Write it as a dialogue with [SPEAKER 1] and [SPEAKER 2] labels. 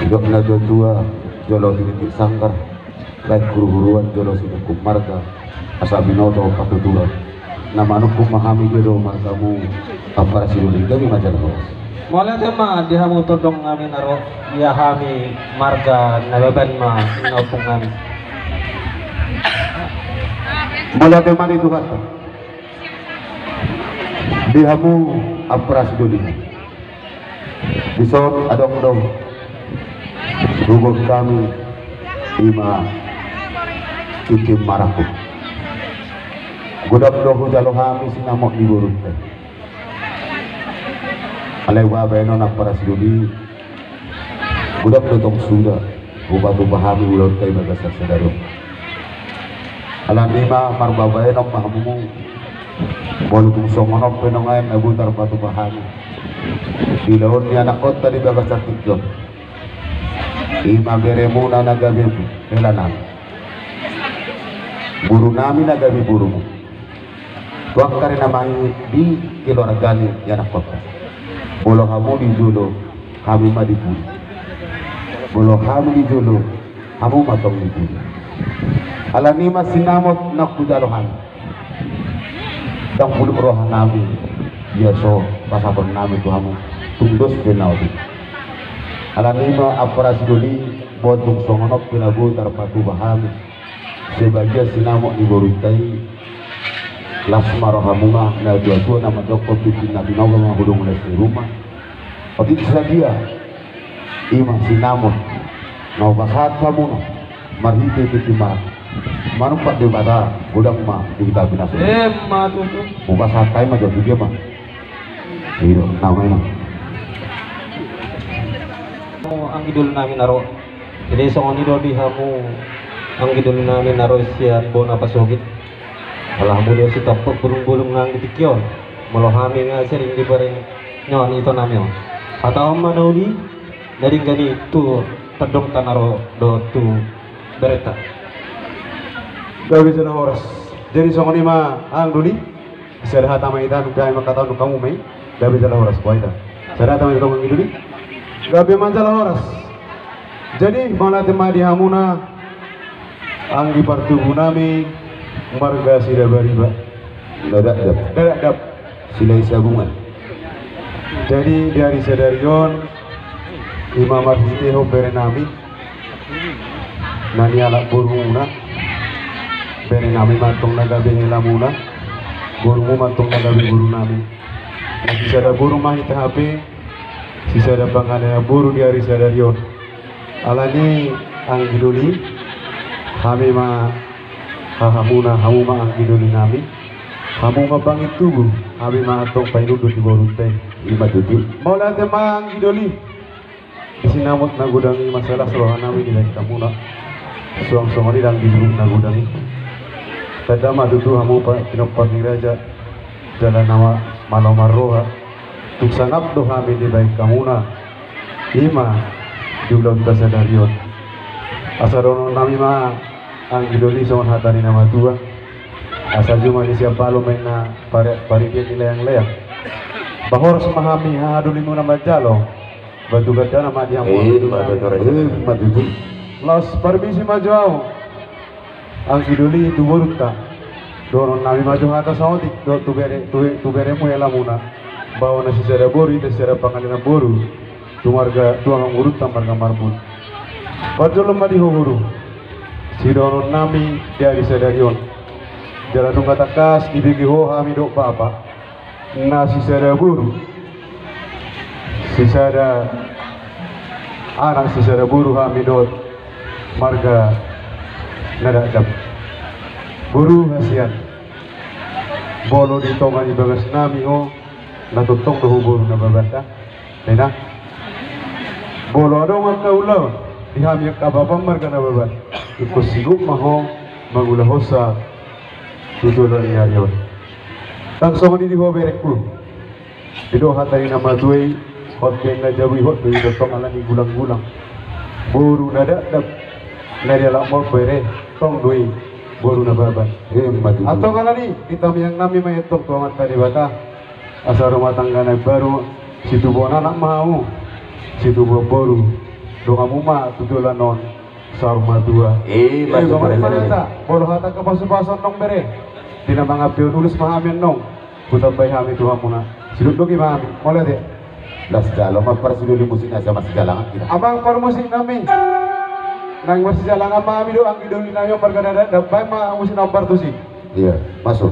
[SPEAKER 1] hidup na tua jolo tinitik sangkar lain guru-guruan jolo sinukum marga asa binoto patutulan nama nukum mahami jodo margamu apa sinuling kami majar bos
[SPEAKER 2] Mulai tema dia mau todong kami naro dia kami marga nababan ma inaupung kami.
[SPEAKER 1] Mulai tema itu kata dihamu apras dulu bisot adong dong rugog kami ima ikim maraku godam dohu jalo kami sinamok di burut alay wabeno nak paras dulu godam dotong suda bubatu bahami ulot kay magasar sadaro alam lima marbabayeno mahamumu Bolutung songonok penongain abutar batu bahani di laut ni anak kota di bagas artikyon ima beremuna nagabi helanan buru nami nagabi burumu tuak kari namai di keluargani di anak kota bolo kamu di jolo kami ma di bulu bolo kami di jolo kamu matong di bulu alanima sinamot nak kujarohan dang puluk roh nami biasa pasapon nami tuhamu tungdos penau di alanima aparasi doli botung songonok penabu tarpatu bahami sebagai sinamok di borutai lasma rohamuma na dua nama dokter bikin nabi nawa menghudung lesi rumah otik sadia ima sinamok nau basat kamu marhite titimah manumpat di bata gudang mah di kita binas
[SPEAKER 2] Ma tutu.
[SPEAKER 1] buka satai mah jadi dia mah iya namanya
[SPEAKER 2] Ang idol namin naro. Jadi song do di hamu ang idol namin naro siya bona pasogit. Alah mo dia si tapok bulung-bulung nang gitikyo. Molo kami nga sering di bareng nyon ito namin. Ataw manauli dari gani tu tadong tanaro do tu bereta.
[SPEAKER 3] Gabi sana oras. Jadi songo mah ang duli. Sada hata may ita nung makataw nung kamu may. Gabi sana oras po ita. Sada hata may tong duli. Gabi man sana oras. Jadi mana tema di hamuna ang di partubu nami marga sida bariba. Dadak dap.
[SPEAKER 1] silai sabungan
[SPEAKER 3] Jadi dari sedarion Imam Marhite ho berenami nani alak burunguna berenami mantong nagabi lamuna burungu mantong nagabi buru nami lagi sada buru mahita HP sisa ada pangannya buru di hari sadarion alani ang giduli kami ma hahamuna hamuma ang giduli nami kamu mabangit tubuh kami ma atong painudut di bawah teh
[SPEAKER 1] lima tujuh
[SPEAKER 3] mau nanti ma ang giduli isinamot na gudangi masalah serohan nami di lain kamuna suang-suang ini lang dilung na gudangi tadama tutu hamu pa pinopag ni raja jalan nama malomar roha tuk sangap do kami di baik kamuna ima jumlah tasadarion asarono nami ma ang gidoli son hatani nama tua asal cuma di siapa lo main na pari dia nilai yang layak bahwa harus memahami haduli mu nama jalo batu gada nama dia
[SPEAKER 1] matuju
[SPEAKER 3] los permisi maju ang gidoli itu burukta doron nami maju hata saudi do tu bere mu ela muna bawa nasi sada boru itu sada pangalinan boru tu marga tu ang urut marga marbun padahal madi huru si doron nami dari sadarion jalan nunggu takas dibigi ho kami dok papa nasi sada boru si sada anak si sada boru kami dok marga nada dap buru hasian bolo di tongan bagas nami ho natutong do buru na babata nena bolo ado ngaka ulo di hami kababang marga na babat iko sigup maho magulahosa tutulan niya yon tangsong ni di ho berekku dido hatay na maduay hot na jawi hot do tong ala ni gulang-gulang buru nada dap nari ala mo bere tong doi boru na baban
[SPEAKER 1] matuju
[SPEAKER 3] atau kana ni kita yang nami may tok tuangan tadi bata asal rumah tangga na baru situ bona nak mau situ boru Doa muma tujulan non sarma dua.
[SPEAKER 1] Masuk
[SPEAKER 3] Bagaimana
[SPEAKER 1] pada
[SPEAKER 3] mana tak? Bolo hata ke pasu-pasu nong bere. Dina mga pion ulis mahamin nong. Putar bay hami Tuhan muna. Siduk dogi mahami. Mulai deh.
[SPEAKER 1] Das jalo mempersulit musiknya sama sejalangan kita.
[SPEAKER 3] Abang musik nami. Nang masih jalangan mahami do ang idoli na yung pergadadan. Dabay ma musik nomor tu sih.
[SPEAKER 1] Iya, masuk.